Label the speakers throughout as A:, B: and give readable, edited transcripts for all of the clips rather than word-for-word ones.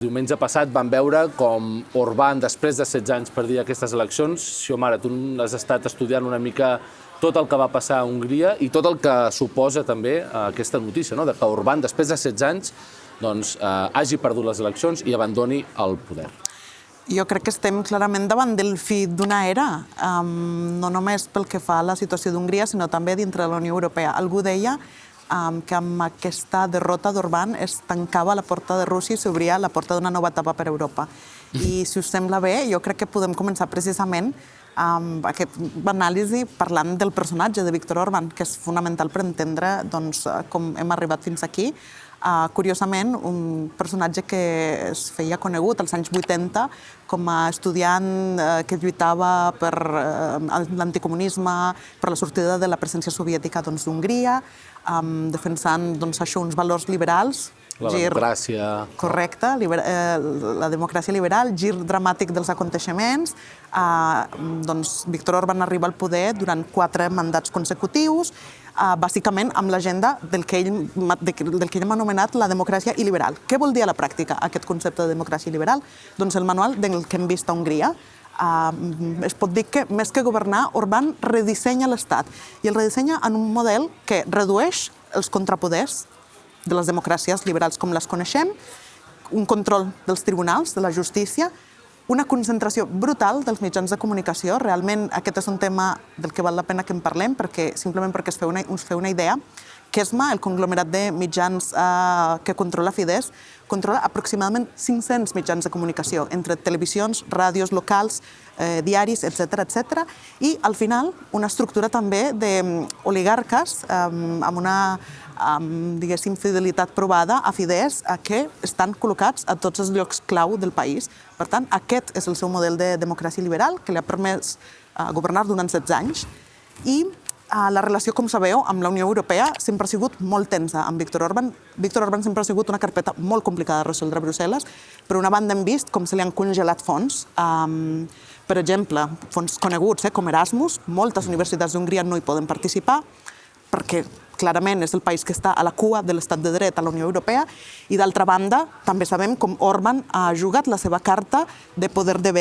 A: Diumenge passat vam veure com Orbán, després de 16 anys, perdia aquestes eleccions. Xiomara, tu has estat estudiant una mica tot el que va passar a Hongria i tot el que suposa també aquesta notícia, no? De que Orbán, després de 16 anys, hagi perdut les eleccions i abandoni el poder.
B: Jo crec que estem clarament davant del fi d'una era, no només pel que fa a la situació d'Hongria, sinó també dintre de la Unió Europea. Algú deia que amb aquesta derrota d'Orbán es tancava la porta de Rússia i s'obria la porta d'una nova etapa per a Europa. I si us sembla bé, jo crec que podem començar precisament amb aquesta anàlisi parlant del personatge de Viktor Orbán, que és fonamental per entendre com hem arribat fins aquí. Curiosament, un personatge que es feia conegut als anys 80 com a estudiant que lluitava per l'anticomunisme, per la sortida de la presència soviètica d'Hongria, defensant uns valors liberals.
A: La democràcia.
B: Correcte, la democràcia liberal, gir dramàtic dels aconteixements. Viktor Orbán arriba al poder durant 4 mandats consecutius, bàsicament amb l'agenda del que ell hem anomenat la democràcia il·liberal. Què vol dir a la pràctica aquest concepte de democràcia il·liberal? Doncs el manual del que hem vist a Hongria. Es pot dir que, més que governar, Orbán redissenya l'Estat i el redissenya en un model que redueix els contrapoders de les democràcies liberals com les coneixem, un control dels tribunals, de la justícia, una concentració brutal dels mitjans de comunicació. Realment aquest és un tema del que val la pena que en parlem, simplement perquè us feu una idea. Kesma, el conglomerat de mitjans que controla Fidesz, controla aproximadament 500 mitjans de comunicació, entre televisions, ràdios locals, diaris, etc. I, al final, una estructura també d'oligarques amb una, diguéssim, fidelitat provada a Fidesz que estan col·locats a tots els llocs clau del país. Per tant, aquest és el seu model de democràcia liberal, que li ha permès governar durant 16 anys. I la relació, com sabeu, amb la Unió Europea sempre ha sigut molt tensa amb Viktor Orbán. Viktor Orbán sempre ha sigut una carpeta molt complicada de resoldre a Brussel·les. Per una banda hem vist com se li han congelat fons. Per exemple, fons coneguts com Erasmus. Moltes universitats d'Hongria no hi poden participar perquè clarament és el país que està a la cua de l'estat de dret a la Unió Europea i, d'altra banda, també sabem com Orbán ha jugat la seva carta de poder de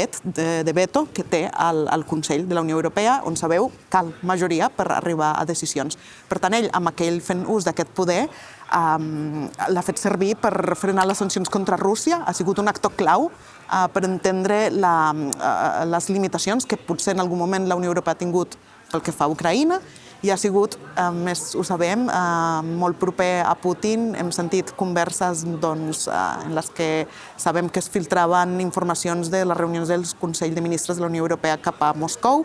B: veto que té al Consell de la Unió Europea, on sabeu cal majoria per arribar a decisions. Per tant, ell, amb aquell fent ús d'aquest poder, l'ha fet servir per frenar les sancions contra Rússia, ha sigut un actor clau per entendre les limitacions que potser en algun moment la Unió Europea ha tingut pel que fa a Ucraïna, i ha sigut, més ho sabem, molt proper a Putin. Hem sentit converses en les que sabem que es filtraven informacions de les reunions del Consell de Ministres de la Unió Europea cap a Moscou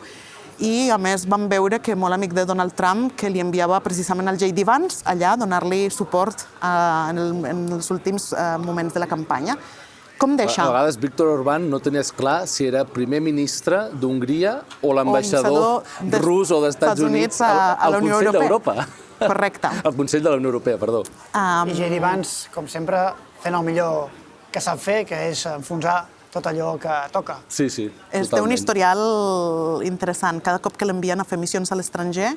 B: i, a més, vam veure que molt amic de Donald Trump, que li enviava precisament al J.D. Vance allà a donar-li suport en els últims moments de la campanya. Com deixa?
A: A vegades Viktor Orbán no tenies clar si era primer ministre d'Hongria o l'ambaixador rus o dels Estats Units al Consell d'Europa.
B: Correcte.
A: Al Consell de la Unió Europea, perdó.
C: I J.D. Vance, com sempre, fent el millor que sap fer, que és enfonsar tot allò que toca.
A: Sí, totalment.
B: Té un historial interessant. Cada cop que l'envien a fer missions a l'estranger,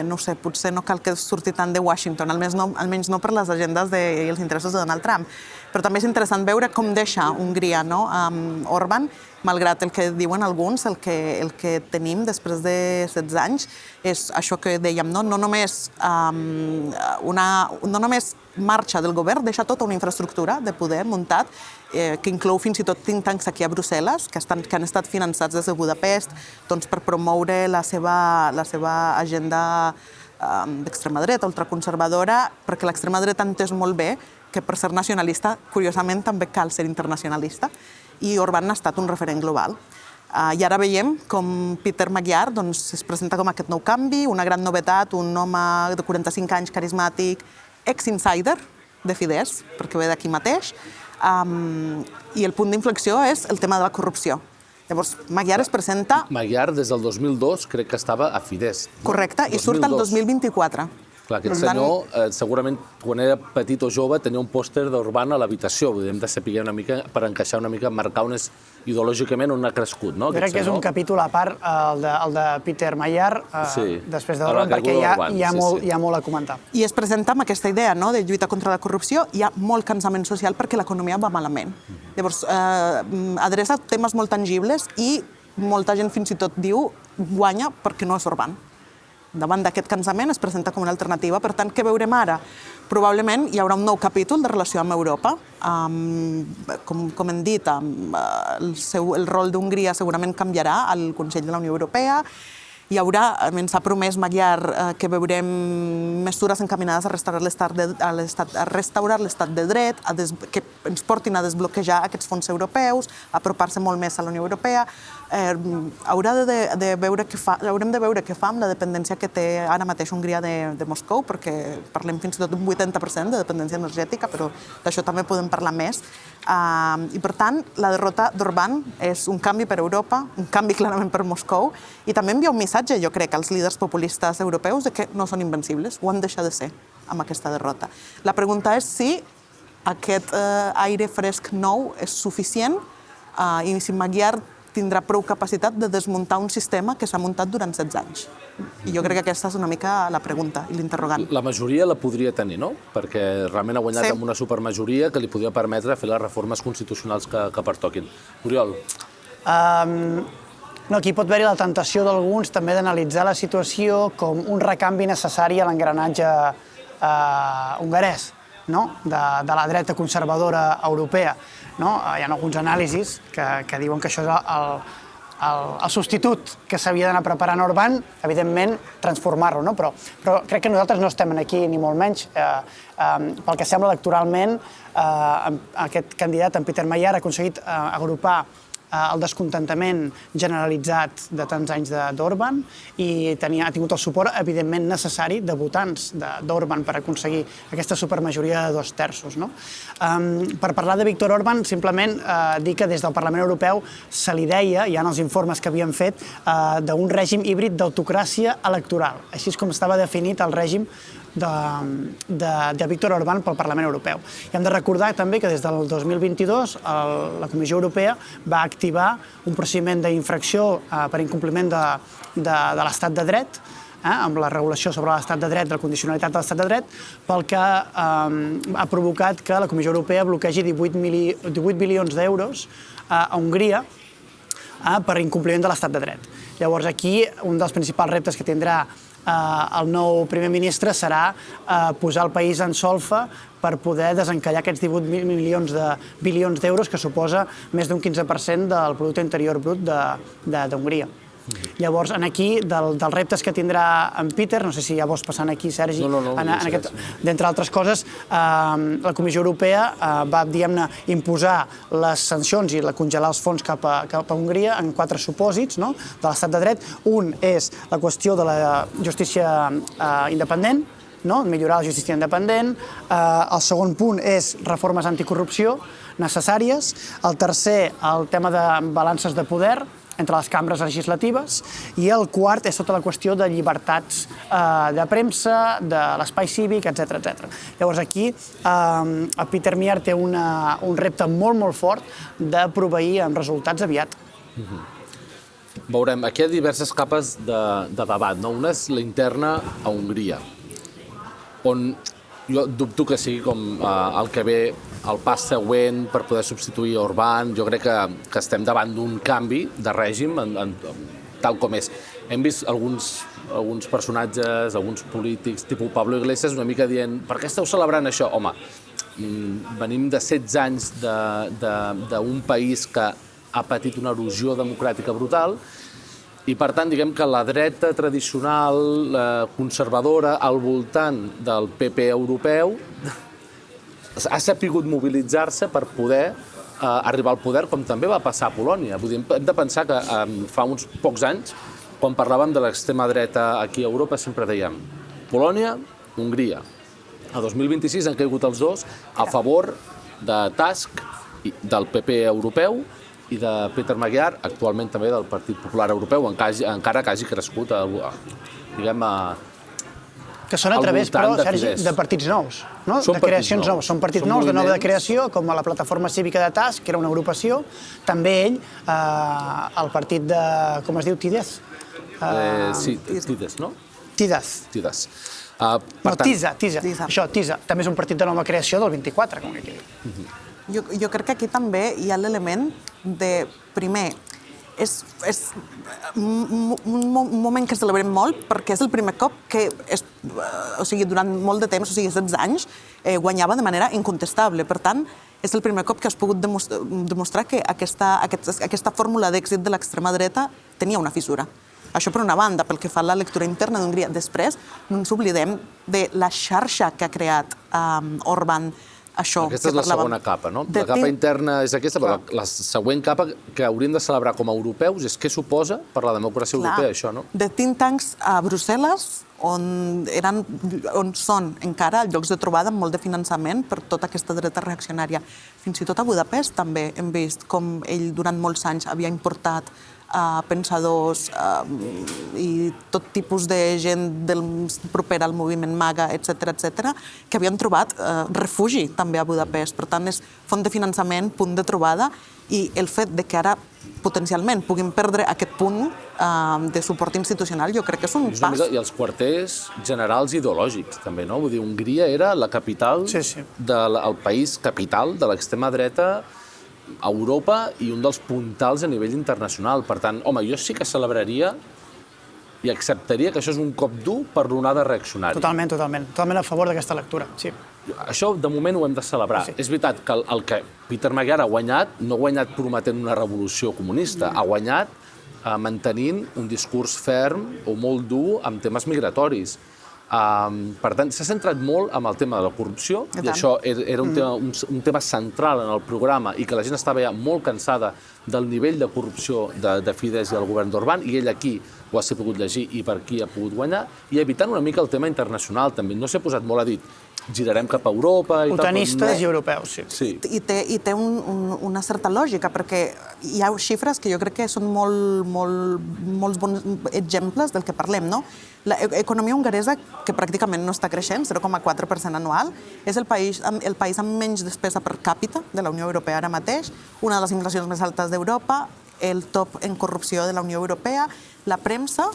B: no sé, potser no cal que surti tant de Washington, almenys no per les agendes i els interessos de Donald Trump. Però també és interessant veure com deixa Hongria Orbán, malgrat el que diuen alguns, el que tenim després de 16 anys és això que dèiem, no només marxa del govern, deixa tota una infraestructura de poder muntat, que inclou fins i tot think tanks aquí a Brussel·les, que han estat finançats des de Budapest per promoure la seva agenda d'extrema dreta, ultraconservadora, perquè l'extrema dreta ha entès molt bé que per ser nacionalista, curiosament, també cal ser internacionalista, i Orbán ha estat un referent global. I ara veiem com Peter Magyar es presenta com aquest nou canvi, una gran novetat, un home de 45 anys carismàtic, ex-insider de Fidesz, perquè ve d'aquí mateix, i el punt d'inflexió és el tema de la corrupció. Llavors, Magyar es presenta...
A: Magyar, des del 2002, crec que estava a Fidesz.
B: Correcte, i surt el 2024.
A: Clar, aquest senyor, segurament, quan era petit o jove, tenia un pòster d'Orbán a l'habitació. Hem de saber una mica, per encaixar una mica, marcar on és ideològicament on ha crescut, no?
C: Jo crec que és un capítol a part, el de Peter Mayer, després d'Orbán, perquè hi ha molt a comentar.
B: I es presenta amb aquesta idea de lluita contra la corrupció. Hi ha molt cansament social perquè l'economia va malament. Llavors, adreça temes molt tangibles i molta gent fins i tot diu guanya perquè no és Orbán. Davant d'aquest cansament es presenta com una alternativa. Per tant, què veurem ara? Probablement hi haurà un nou capítol de relació amb Europa. Com hem dit, el rol d'Hongria segurament canviarà al Consell de la Unió Europea. Hi haurà, ens ha promès Magyar, que veurem mesures encaminades a restaurar l'estat de dret, que ens portin a desbloquejar aquests fons europeus, a apropar-se molt més a la Unió Europea. Haurem de veure què fa amb la dependència que té ara mateix Hongria de Moscou, perquè parlem fins i tot d'un 80% de dependència energètica, però d'això també podem parlar més. I per tant, la derrota d'Orbán és un canvi per Europa, un canvi clarament per Moscou, i també envia un missatge, jo crec, als líders populistes europeus de que no són invencibles, ho han deixat de ser amb aquesta derrota. La pregunta és si aquest aire fresc nou és suficient i si Magyar tindrà prou capacitat de desmuntar un sistema que s'ha muntat durant 16 anys. I jo crec que aquesta és una mica la pregunta i l'interrogant.
A: La majoria la podria tenir, no? Perquè realment ha guanyat amb una supermajoria que li podia permetre fer les reformes constitucionals que pertoquin. Oriol?
C: Aquí pot haver-hi la tentació d'alguns també d'analitzar la situació com un recanvi necessari a l'engranatge hongarès, de la dreta conservadora europea. Hi ha alguns anàlisis que diuen que això és el substitut que s'havia d'anar preparant Orbán, evidentment, transformar-lo, però crec que nosaltres no estem aquí, ni molt menys. Pel que sembla, electoralment, aquest candidat, en Peter Mayer, ha aconseguit agrupar el descontentament generalitzat de tants anys d'Orbán i ha tingut el suport, evidentment, necessari de votants d'Orbán per aconseguir aquesta supermajoria de 2/3. Per parlar de Viktor Orbán, simplement dir que des del Parlament Europeu se li deia, hi ha els informes que havien fet, d'un règim híbrid d'autocràcia electoral. Així és com estava definit el règim de Viktor Orbán pel Parlament Europeu. I hem de recordar també que des del 2022 la Comissió Europea va activar un procediment d'infracció per incompliment de l'estat de dret, amb la regulació sobre l'estat de dret, de la condicionalitat de l'estat de dret, pel que ha provocat que la Comissió Europea bloquegi 18 bilions d'euros a Hongria per incompliment de l'estat de dret. Llavors aquí un dels principals reptes que tindrà el nou primer ministre serà posar el país en solfa per poder desencallar aquests 18 bilions d'euros, que suposa més d'un 15% del producte interior brut d'Hongria. Llavors, aquí, dels reptes que tindrà en Peter, no sé si ja vols passar aquí, Sergi, d'entre altres coses, la Comissió Europea va, diguem-ne, imposar les sancions i congelar els fons cap a Hongria en 4 supòsits de l'estat de dret. Un és la qüestió de la justícia independent, millorar la justícia independent. El segon punt és reformes anticorrupció necessàries. El tercer, el tema de balances de poder entre les cambres legislatives, i el quart és tota la qüestió de llibertats de premsa, de l'espai cívic, etc. Llavors aquí Peter Mayer té un repte molt fort de proveir amb resultats aviat.
A: Veurem, aquí hi ha diverses capes de debat. Una és la interna a Hongria, on jo dubto que sigui com el que ve el pas següent per poder substituir Orbán. Jo crec que estem davant d'un canvi de règim tal com és. Hem vist alguns personatges, alguns polítics, tipus Pablo Iglesias, una mica dient per què esteu celebrant això? Home, venim de 16 anys d'un país que ha patit una erosió democràtica brutal i, per tant, diguem que la dreta tradicional, conservadora, al voltant del PP europeu, ha sapigut mobilitzar-se per poder arribar al poder, com també va passar a Polònia. Vull dir, hem de pensar que fa uns pocs anys, quan parlàvem de l'extrema dreta aquí a Europa, sempre dèiem Polònia, Hongria. A 2026 han caigut els dos a favor de Tusk, del PP europeu, i de Peter Magyar, actualment també del Partit Popular Europeu, encara que hagi crescut, diguem,
C: que són a través, però, Sergi, de partits nous, de creacions nous. Són partits nous de nova creació, com a la Plataforma Cívica de Tas, que era una agrupació, també ell, el partit de, com es diu, Tidez?
A: Sí, Tidez, no?
C: Tidez. No, Tisa. Això, Tisa. També és un partit de nova creació del 24, com que digui.
B: Jo crec que aquí també hi ha l'element de, primer, és un moment que celebrem molt perquè és el primer cop que, durant molt de temps, 16 anys, guanyava de manera incontestable. Per tant, és el primer cop que has pogut demostrar que aquesta fórmula d'èxit de l'extrema dreta tenia una fissura. Això per una banda, pel que fa a la lectura interna d'Hongria. Després, no ens oblidem de la xarxa que ha creat Orbán.
A: Aquesta és la segona capa, no? La capa interna és aquesta, però la següent capa que hauríem de celebrar com a europeus és què suposa per la democràcia europea, això, no?
B: De think tanks a Brussel·les, on són encara llocs de trobada amb molt de finançament per tota aquesta dreta reaccionària. Fins i tot a Budapest també hem vist com ell durant molts anys havia importat pensadors i tot tipus de gent propera al moviment MAGA, etc., que havien trobat refugi també a Budapest. Per tant, és font de finançament, punt de trobada, i el fet de que ara potencialment puguin perdre aquest punt de suport institucional, jo crec que és un pas.
A: I els quarters generals ideològics, també, no? Vull dir, Hongria era la capital, el país capital de l'extrema dreta a Europa i un dels puntals a nivell internacional. Per tant, home, jo sí que celebraria i acceptaria que això és un cop dur per l'onada reaccionària.
C: Totalment a favor d'aquesta lectura, sí.
A: Això, de moment, ho hem de celebrar. És veritat que el que Peter Magyar ha guanyat, no ha guanyat prometent una revolució comunista, ha guanyat mantenint un discurs ferm o molt dur amb temes migratoris. Per tant, s'ha centrat molt en el tema de la corrupció, i això era un tema central en el programa i que la gent estava ja molt cansada del nivell de corrupció de Fidesz i del govern d'Orbán, i ell aquí ho ha pogut llegir i per aquí ha pogut guanyar, i evitant una mica el tema internacional també. No s'ha posat molt a dir girarem cap a Europa i tal.
C: Otanistes i europeus, sí.
B: I té una certa lògica, perquè hi ha xifres que jo crec que són molts bons exemples del que parlem, no? L'economia hongaresa, que pràcticament no està creixent, 0,4% anual, és el país amb menys despesa per càpita de la Unió Europea ara mateix, una de les inflacions més altes d'Europa, el top en corrupció de la Unió Europea. La premsa,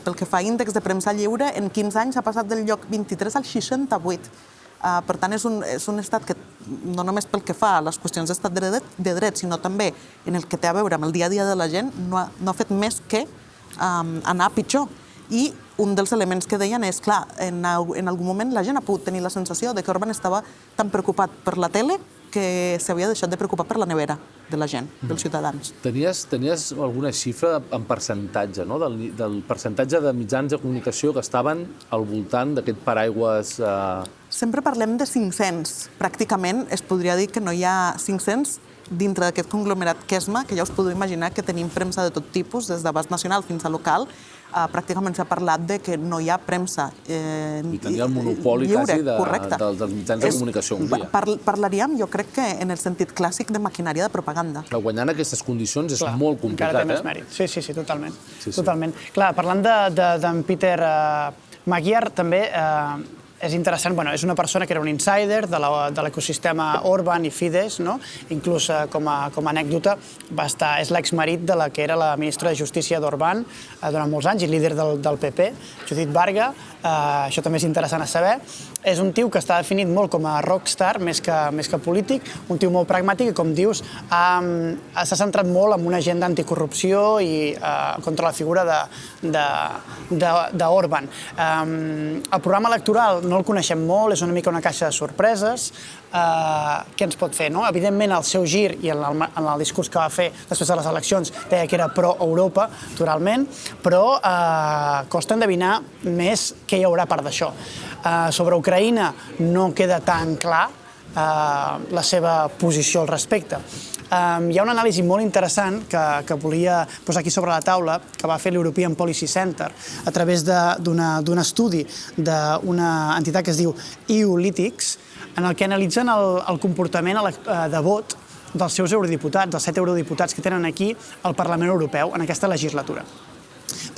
B: pel que fa a índex de premsa lliure, en 15 anys ha passat del lloc 23 al 68. Per tant, és un estat que, no només pel que fa a les qüestions d'estat de dret, sinó també en el que té a veure amb el dia a dia de la gent, no ha fet més que anar pitjor. I un dels elements que deien és, clar, en algun moment la gent ha pogut tenir la sensació de que Orbán estava tan preocupat per la tele que s'havia deixat de preocupar per la nevera de la gent, dels ciutadans.
A: Tenies alguna xifra en percentatge, no? Del percentatge de mitjans de comunicació que estaven al voltant d'aquest paraigües...
B: Sempre parlem de 500. Pràcticament es podria dir que no hi ha 500 dintre d'aquest conglomerat QESMA, que ja us podeu imaginar que tenim premsa de tot tipus, des d'abast nacional fins a local. Pràcticament s'ha parlat de que no hi ha premsa
A: i tenia el monopoli quasi dels mitjans de comunicació a Hongria.
B: Parlaríem, jo crec que en el sentit clàssic de maquinària de propaganda.
A: Però guanyar en aquestes condicions és molt complicat,
C: encara té més mèrit. Sí, totalment. Clar, parlant d'en Peter Magyar, també és interessant, és una persona que era un insider de l'ecosistema Orbán i Fidesz, inclús com a anècdota és l'exmarit de la que era la ministra de Justícia d'Orbán durant molts anys i líder del PP, Judith Varga. Això també és interessant a saber. És un tio que està definit molt com a rockstar, més que polític, un tio molt pragmàtic i, com dius, s'ha centrat molt en una agenda anticorrupció i contra la figura d'Orbán. El programa electoral no el coneixem molt, és una mica una caixa de sorpreses. Què ens pot fer? Evidentment, el seu gir i en el discurs que va fer després de les eleccions deia que era pro-Europa, naturalment, però costa endevinar més què hi haurà a part d'això. Sobre Ucraïna no queda tan clar la seva posició al respecte. Hi ha una anàlisi molt interessant que volia posar aquí sobre la taula, que va fer l'European Policy Center a través d'un estudi d'una entitat que es diu EUlytics, en el que analitzen el comportament de vot dels seus eurodiputats, dels 7 eurodiputats que tenen aquí al Parlament Europeu en aquesta legislatura.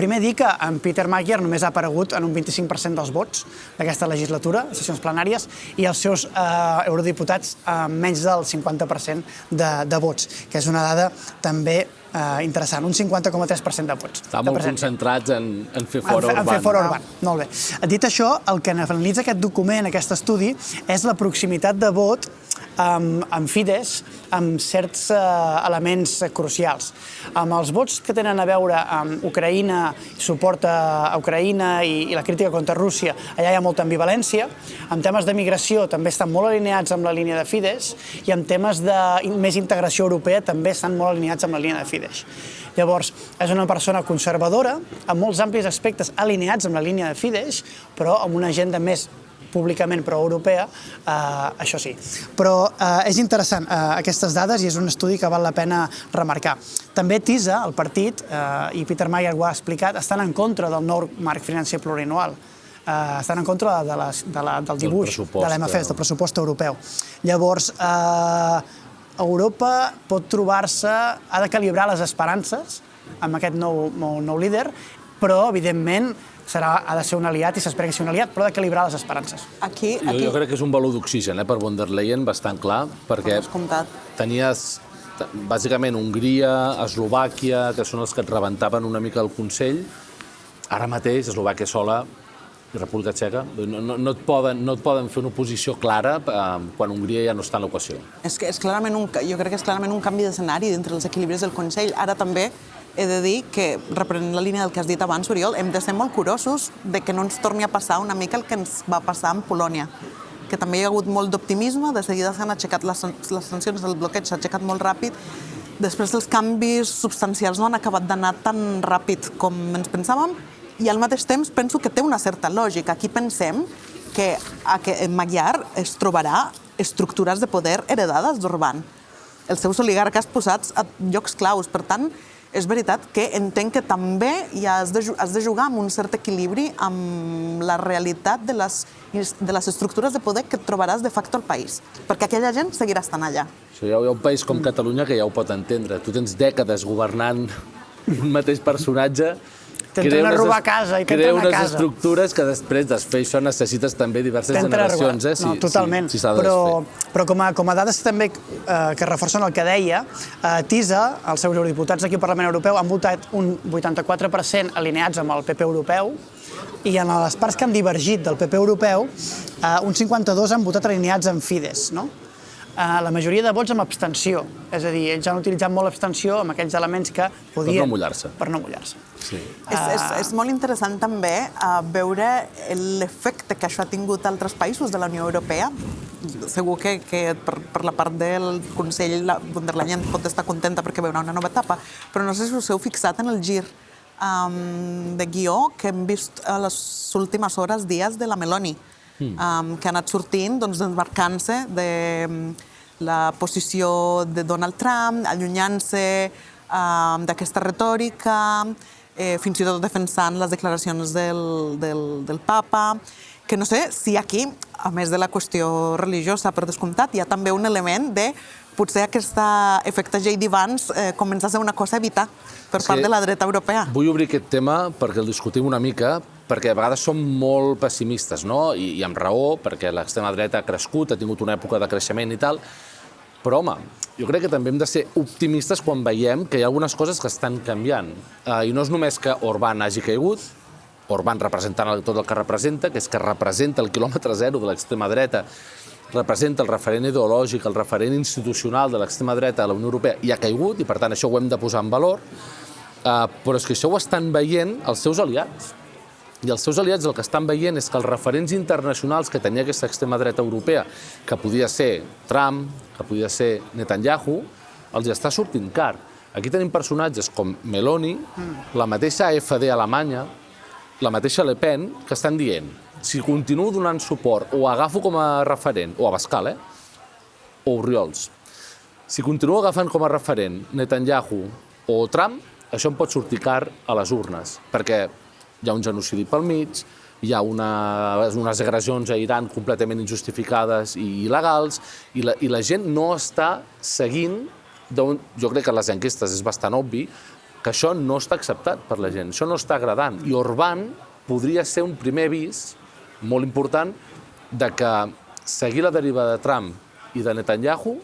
C: Primer dir que en Peter Magyar només ha aparegut en un 25% dels vots d'aquesta legislatura, sessions plenàries, i els seus eurodiputats menys del 50% de vots, que és una dada també interessant, un 50,3% de vots.
A: Està molt concentrats en fer fora Orbán.
C: En fer fora Orbán, molt bé. Dit això, el que analitza aquest document, aquest estudi, és la proximitat de vot amb Fidesz, amb certs elements crucials. Amb els vots que tenen a veure amb Ucraïna, suport a Ucraïna i la crítica contra Rússia, allà hi ha molta ambivalència. En temes de migració també estan molt alineats amb la línia de Fidesz i en temes de més integració europea també estan molt alineats amb la línia de Fidesz. Llavors, és una persona conservadora, amb molts amplis aspectes alineats amb la línia de Fidesz, però amb una agenda més públicament pro-europea, això sí. Però és interessant aquestes dades i és un estudi que val la pena remarcar. També TISA, el partit, i Peter Magyar ho ha explicat, estan en contra del nou marc financer plurianual. Estan en contra del dibuix de l'MFS, del pressupost europeu. Llavors, Europa pot trobar-se, ha de calibrar les esperances amb aquest nou líder, però, evidentment, ha de ser un aliat i s'espera que sigui un aliat, però ha de calibrar les esperances.
A: Jo crec que és un baló d'oxigen per von der Leyen bastant clar, perquè tenies bàsicament Hongria, Eslovàquia, que són els que et rebentaven una mica el Consell. Ara mateix, Eslovàquia sola i República Txeca no et poden fer una oposició clara quan Hongria ja no està en l'equació.
B: Jo crec que és clarament un canvi d'escenari dintre els equilibris del Consell. Ara també he de dir que, reprenent la línia del que has dit abans, Oriol, hem de ser molt curosos de que no ens torni a passar una mica el que ens va passar amb Polònia, que també hi ha hagut molt d'optimisme, de seguida s'han aixecat les sancions, el bloqueig s'ha aixecat molt ràpid, després els canvis substancials no han acabat d'anar tan ràpid com ens pensàvem, i al mateix temps penso que té una certa lògica. Aquí pensem que Magyar es trobarà estructures de poder heredades d'Orbán, els seus oligarques posats a llocs claus. Per tant, és veritat que entenc que també has de jugar amb un cert equilibri amb la realitat de les estructures de poder que et trobaràs de facto al país, perquè aquella gent seguirà estant allà.
A: Hi ha un país com Catalunya que ja ho pot entendre. Tu tens dècades governant un mateix personatge,
C: T'entren a robar casa i t'entren a casa.
A: Crea unes estructures que després desfer això necessites també diverses generacions.
C: No, totalment. Però com a dades també que reforcen el que deia, TISA, els seus eurodiputats aquí al Parlament Europeu, han votat un 84% alineats amb el PP europeu i en les parts que han divergit del PP europeu, un 52% han votat alineats amb Fidesz, no? La majoria de vots amb abstenció. És a dir, ells han utilitzat molt l'abstenció amb aquells elements que podien...
A: Per no mullar-se.
B: És molt interessant també veure l'efecte que això ha tingut a altres països de la Unió Europea. Segur que per la part del Consell von der Leyen pot estar contenta perquè veurà una nova etapa, però no sé si us heu fixat en el gir de guió que hem vist a les últimes hores, dies de la Meloni, que ha anat sortint desmarcant-se de la posició de Donald Trump, allunyant-se d'aquesta retòrica, fins i tot defensant les declaracions del papa, que no sé si aquí, a més de la qüestió religiosa, per descomptat, hi ha també un element de potser aquest efecte J.D. Vance comença a ser una cosa a evitar per part de la dreta europea.
A: Vull obrir aquest tema perquè el discutim una mica, perquè a vegades som molt pessimistes, no? I amb raó, perquè l'extrema dreta ha crescut, ha tingut una època de creixement i tal, però, home, jo crec que també hem de ser optimistes quan veiem que hi ha algunes coses que estan canviant. I no és només que Orbán hagi caigut, Orbán representant tot el que representa, que és que representa el quilòmetre zero de l'extrema dreta, representa el referent ideològic, el referent institucional de l'extrema dreta de la Unió Europea, i ha caigut, i per tant això ho hem de posar en valor, però és que això ho estan veient els seus aliats. I els seus aliats el que estan veient és que els referents internacionals que tenia aquesta extrema dreta europea, que podia ser Trump, que podia ser Netanyahu, els està sortint car. Aquí tenim personatges com Meloni, la mateixa AfD alemanya, la mateixa Le Pen, que estan dient si continuo donant suport o agafo com a referent, o Abascal, o Oriols, si continuo agafant com a referent Netanyahu o Trump, això em pot sortir car a les urnes, perquè hi ha un genocidi pel mig, hi ha unes agressions a Iran completament injustificades i il·legals, i la gent no està seguint, jo crec que a les enquestes és bastant obvi, que això no està acceptat per la gent, això no està agradant. I Orbán podria ser un primer avís molt important de que seguir la deriva de Trump i de Netanyahu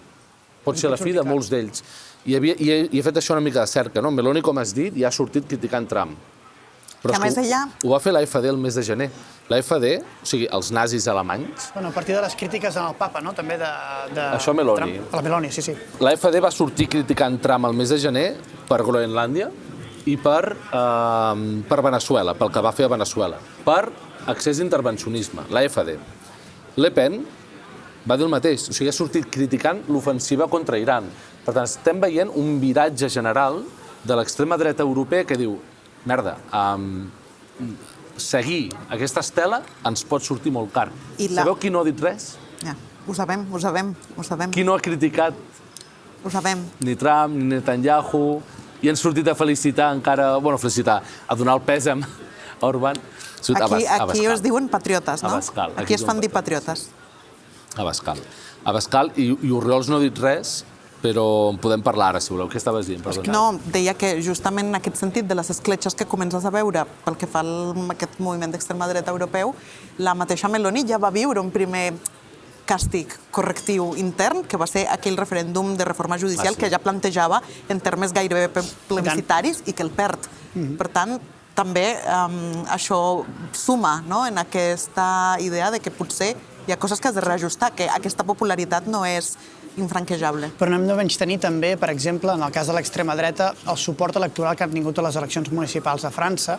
A: pot ser la fi de molts d'ells. I he fet això una mica de cerca, no? Meloni, com has dit, ja ha sortit criticant Trump. Però
B: que a més ella...
A: Ho va fer l'AfD el mes de gener. L'AfD, o sigui, els nazis alemanys...
C: Bueno, a partir de les crítiques al papa, no? També de
A: això Meloni.
C: Trump. La Meloni, sí.
A: L'AfD va sortir criticant Trump el mes de gener per Groenlàndia i per Venezuela, pel que va fer a Venezuela, per excés d'intervencionisme, l'AfD. Le Pen va dir el mateix, o sigui, ha sortit criticant l'ofensiva contra Iran. Per tant, estem veient un viratge general de l'extrema dreta europea que diu merda, seguir aquesta estela ens pot sortir molt car. Sabeu qui no ha dit res?
B: Ja, ho sabem.
A: Qui no ha criticat
B: Ho sabem.
A: ni Trump, ni Netanyahu, i han sortit a felicitar encara, a donar el pèsam a Orbán.
B: Aquí es diuen patriotes, no?
A: Abascal.
B: Aquí es fan dir patriotes.
A: Abascal i Orriols no ha dit res, però en podem parlar ara, si voleu. Què estaves dient? Perdona.
B: No, deia que justament en aquest sentit de les escletxes que comences a veure pel que fa a aquest moviment d'extrema dreta europeu, la mateixa Meloni ja va viure un primer càstig correctiu intern, que va ser aquell referèndum de reforma judicial que ja plantejava en termes gairebé plebiscitaris i que el perd. Per tant, també això suma en aquesta idea de que potser hi ha coses que has de reajustar, que aquesta popularitat no és infranquejable.
C: Però no hem de menystenir també, per exemple, en el cas de l'extrema dreta, el suport electoral que han tingut a les eleccions municipals a França.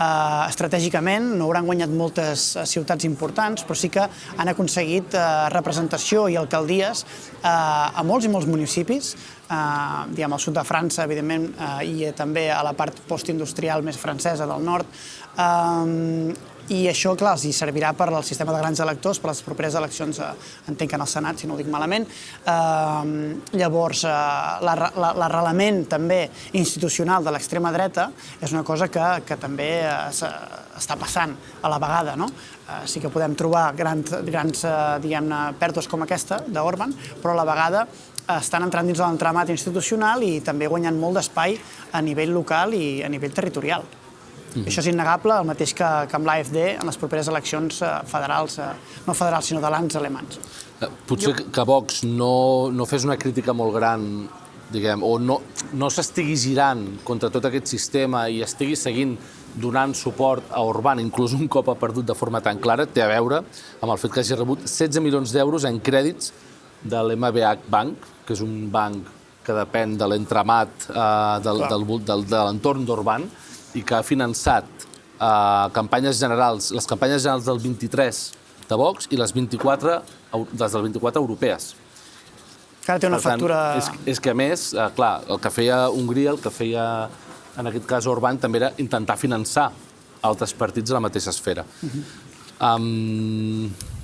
C: Estratègicament no hauran guanyat moltes ciutats importants, però sí que han aconseguit representació i alcaldies a molts i molts municipis, al sud de França, evidentment, i també a la part postindustrial més francesa del nord. I això, clar, els servirà per al sistema de grans electors, per les properes eleccions, entenc que en el Senat, si no ho dic malament. Llavors, l'arrelament també institucional de l'extrema dreta és una cosa que també està passant a la vegada, no? Sí que podem trobar grans diguem-ne, pèrdues com aquesta d'Orbán, però a la vegada estan entrant dins de l'entramat institucional i també guanyant molt d'espai a nivell local i a nivell territorial. Això és innegable, el mateix que amb l'AfD en les properes eleccions federals, no federals, sinó de lands alemans.
A: Potser que Vox no fes una crítica molt gran, diguem, o no s'estigui girant contra tot aquest sistema i estigui seguint donant suport a Orbán, inclús un cop ha perdut de forma tan clara, té a veure amb el fet que hagi rebut 16 milions d'euros en crèdits de l'MBH Bank, que és un banc que depèn de l'entramat de l'entorn d'Orbán, i que ha finançat les campanyes generals del 23 de Vox i les del 24 europees.
C: Encara té una factura...
A: És que, a més, clar, el que feia Hongria, el que feia, en aquest cas, Orbán, també era intentar finançar altres partits de la mateixa esfera.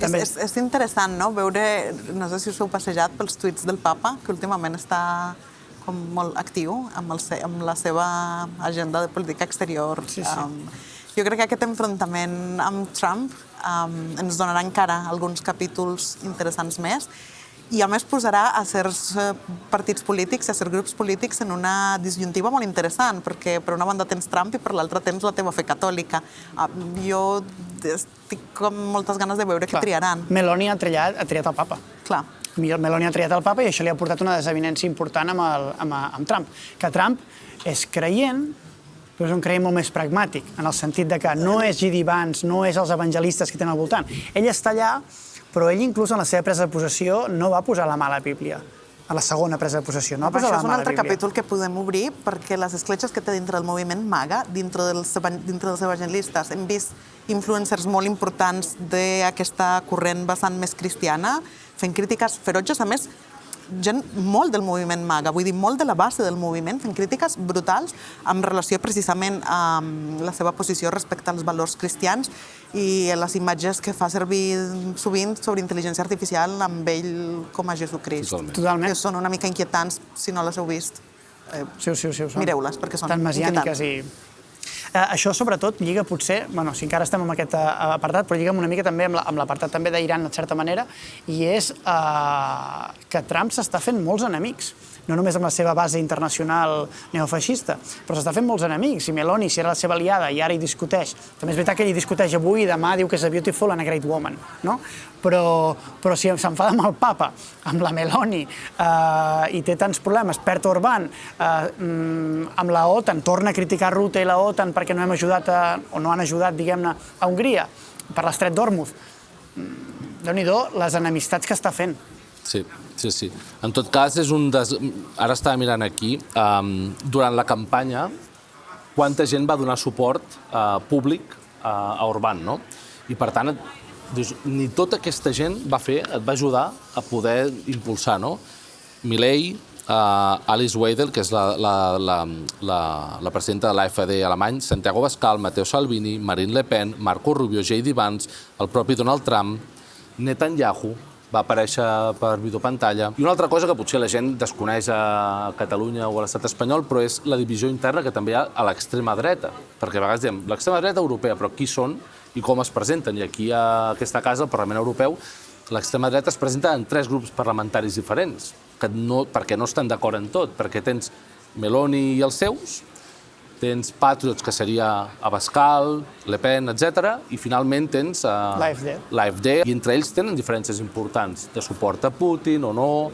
B: És interessant, no?, veure, no sé si us heu passejat pels tuits del papa, que últimament està molt actiu amb la seva agenda de política exterior. Jo crec que aquest enfrontament amb Trump ens donarà encara alguns capítols interessants més i a més posarà a certs partits polítics, a certs grups polítics en una disjuntiva molt interessant, perquè per una banda tens Trump i per l'altra tens la teva fe catòlica. Jo estic amb moltes ganes de veure què triaran.
C: Meloni ha triat el papa.
B: Clar.
C: Meloni ha triat el papa i això li ha portat una desavinença important amb Trump. Que Trump és creient, però és un creient molt més pragmàtic, en el sentit de que no és G.D. Vance, no és els evangelistes que tenen al voltant. Ell està allà, però ell inclús en la seva presa de possessió no va posar la mà a la Bíblia, a la segona presa de possessió, no va posar la mà a la Bíblia. Això és un altre capítol
B: que podem obrir, perquè les escletxes que té dintre del moviment MAGA, dintre dels evangelistes, hem vist influencers molt importants d'aquesta corrent vessant més cristiana, fent crítiques ferotges, a més, gent molt del moviment MAGA, vull dir, molt de la base del moviment, fent crítiques brutals en relació precisament a la seva posició respecte als valors cristians i les imatges que fa servir sovint sobre intel·ligència artificial amb ell com a Jesucrist.
C: Totalment.
B: Que són una mica inquietants, si no les heu vist.
C: Sí, ho són.
B: Mireu-les, perquè són
C: tan messiàniques
B: inquietants.
C: Això sobretot lliga potser, bueno, si encara estem en aquest apartat, però lliga una mica també amb l'apartat també d'Iran, en certa manera, i és que Trump s'està fent molts enemics, no només amb la seva base internacional neofeixista, però s'està fent molts enemics, i Meloni, si era la seva aliada i ara hi discuteix, també és veritat que ell hi discuteix avui i demà diu que és a beautiful and a great woman, no? Però si s'enfada amb el papa, amb la Meloni, i té tants problemes, perd Orbán, amb la OTAN, torna a criticar Rutte i la OTAN perquè no hem ajudat, o no han ajudat, diguem-ne, a Hongria, per l'estret d'Hormuz. Déu-n'hi-do les enemistats que està fent.
A: Sí. En tot cas, ara estava mirant aquí, durant la campanya, quanta gent va donar suport públic a Orbán, no? I per tant, dius, ni tota aquesta gent et va ajudar a poder impulsar, no? Milei, Alice Weidel, que és la presidenta de l'AfD alemany, Santiago Abascal, Matteo Salvini, Marine Le Pen, Marco Rubio, J.D. Vance, el propi Donald Trump, Netanyahu, va aparèixer per videopantalla. I una altra cosa que potser la gent desconeix a Catalunya o a l'estat espanyol, però és la divisió interna que també hi ha a l'extrema dreta. Perquè a vegades diem, l'extrema dreta europea, però qui són i com es presenten? I aquí, a aquesta casa, al Parlament Europeu, l'extrema dreta es presenta en 3 grups parlamentaris diferents, perquè no estan d'acord en tot, perquè tens Meloni i els seus, tens Patriots, que seria Abascal, Le Pen, etc. I finalment tens l'AfD. I entre ells tenen diferències importants de suport a Putin o no.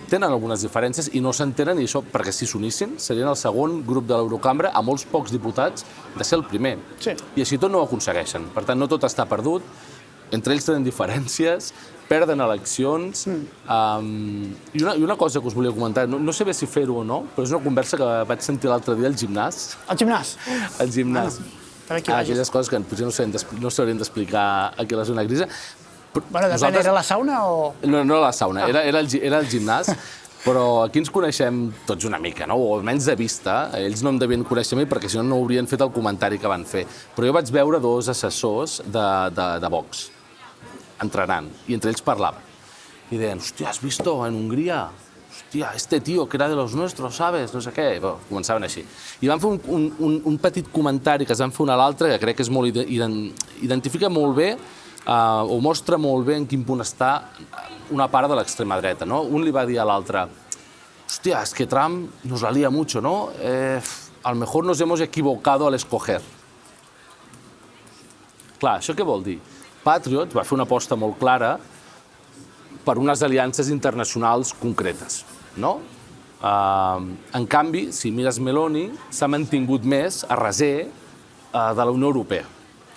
A: Tenen algunes diferències i no s'entenen, i això, perquè si s'unissin, serien el segon grup de l'Eurocambra a molts pocs diputats de ser el primer.
C: Sí.
A: I així tot no ho aconsegueixen. Per tant, no tot està perdut. Entre ells tenen diferències, perden eleccions. I una cosa que us volia comentar, no sé bé si fer-ho o no, però és una conversa que vaig sentir l'altre dia al gimnàs.
C: Al gimnàs?
A: Al gimnàs. Aquelles coses que potser no s'haurien d'explicar aquí a la zona grisa.
C: Bueno, depèn, era la sauna o...?
A: No era la sauna, era el gimnàs. Però aquí ens coneixem tots una mica, no? O almenys de vista. Ells no em devien conèixer a mi perquè si no no haurien fet el comentari que van fer. Però jo vaig veure 2 assessors de Vox entrenant, i entre ells parlaven. I deien, hòstia, ¿has visto en Hungría? Hòstia, este tío que era de los nuestros, ¿sabes? No sé què. Començaven així. I van fer un petit comentari que es van fer un a l'altre, que crec que és molt identifica molt bé o mostra molt bé en quin punt està una part de l'extrema dreta, no? Un li va dir a l'altre, hòstia, es que Trump nos la lía mucho, ¿no? A lo mejor nos hemos equivocado al escoger. Clar, això què vol dir? Patriot va fer una aposta molt clara per unes aliances internacionals concretes, no? En canvi, si mires Meloni, s'ha mantingut més a recer de la Unió Europea.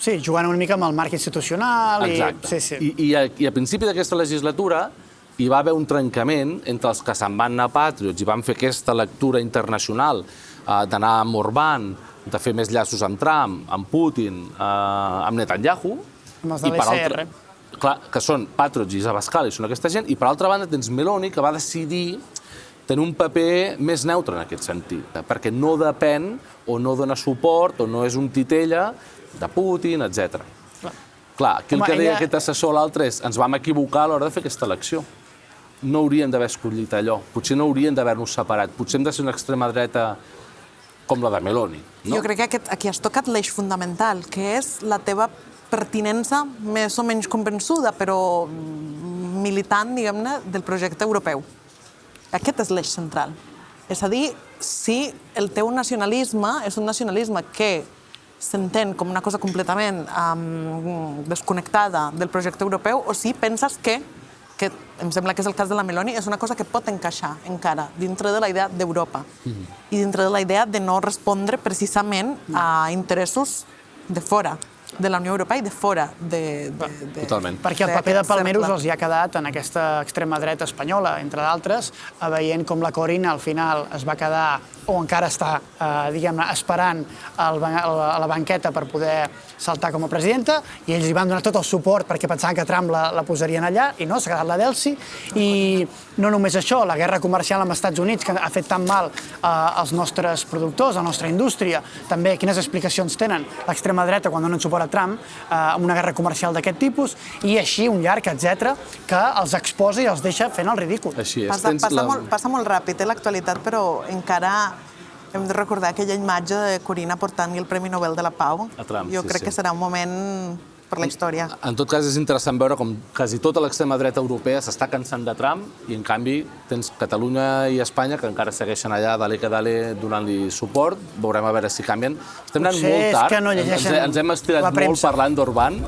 C: Sí, jugant una mica amb el marc institucional.
A: Exacte. I a principi d'aquesta legislatura hi va haver un trencament entre els que se'n van anar a Patriots i van fer aquesta lectura internacional d'anar amb Orbán, de fer més llaços amb Trump, amb Putin, amb Netanyahu.
C: Amb els de l'ECR.
A: Clar, que són Patriots i Abascal, i són aquesta gent. I per altra banda tens Meloni, que va decidir tenir un paper més neutre en aquest sentit, perquè no depèn o no dona suport o no és un titella de Putin, etc. Clar, aquí el que deia aquest assessor a l'altre és ens vam equivocar a l'hora de fer aquesta elecció. No haurien d'haver escollit allò. Potser no haurien d'haver-nos separat. Potser hem de ser una extrema dreta com la de Meloni.
B: Jo crec que aquí has tocat l'eix fundamental, que és la teva pertinença més o menys convençuda, però militant, diguem-ne, del projecte europeu. Aquest és l'eix central. És a dir, si el teu nacionalisme és un nacionalisme que s'entén com una cosa completament desconnectada del projecte europeu, o si penses que em sembla que és el cas de la Meloni, és una cosa que pot encaixar encara dintre de la idea d'Europa i dintre de la idea de no respondre precisament a interessos de fora de la Unió Europea i de fora
A: Totalment.
C: Perquè el paper de Palmeros els hi ha quedat en aquesta extrema dreta espanyola, entre d'altres, veient com la Corinna al final es va quedar, o encara està, diguem-ne, esperant a la banqueta per poder saltar com a presidenta, i ells hi van donar tot el suport perquè pensaven que Trump la posarien allà, i no, s'ha quedat la Delcy. I no només això, la guerra comercial amb els Estats Units, que ha fet tan mal als nostres productors, a la nostra indústria, també quines explicacions tenen l'extrema dreta quan donen suport a Trump amb una guerra comercial d'aquest tipus, i així un llarg, etc., que els exposa i els deixa fent el ridícul.
A: Així és.
B: Passa molt ràpid, l'actualitat, però encara Hem de recordar aquella imatge de Corina portant el Premi Nobel de la Pau.
A: A Trump,
B: jo
A: sí,
B: crec
A: sí.
B: que serà un moment per la història.
A: En tot cas, és interessant veure com quasi tota l'extrema dreta europea s'està cansant de Trump i, en canvi, tens Catalunya i Espanya que encara segueixen allà, dale que dale, donant-li suport. Veurem a veure si canvien. Estem anant molt tard.
C: Potser és que no llegeixen
A: ens hem estirat
C: la
A: molt
C: premsa.
A: parlant d'Orbán.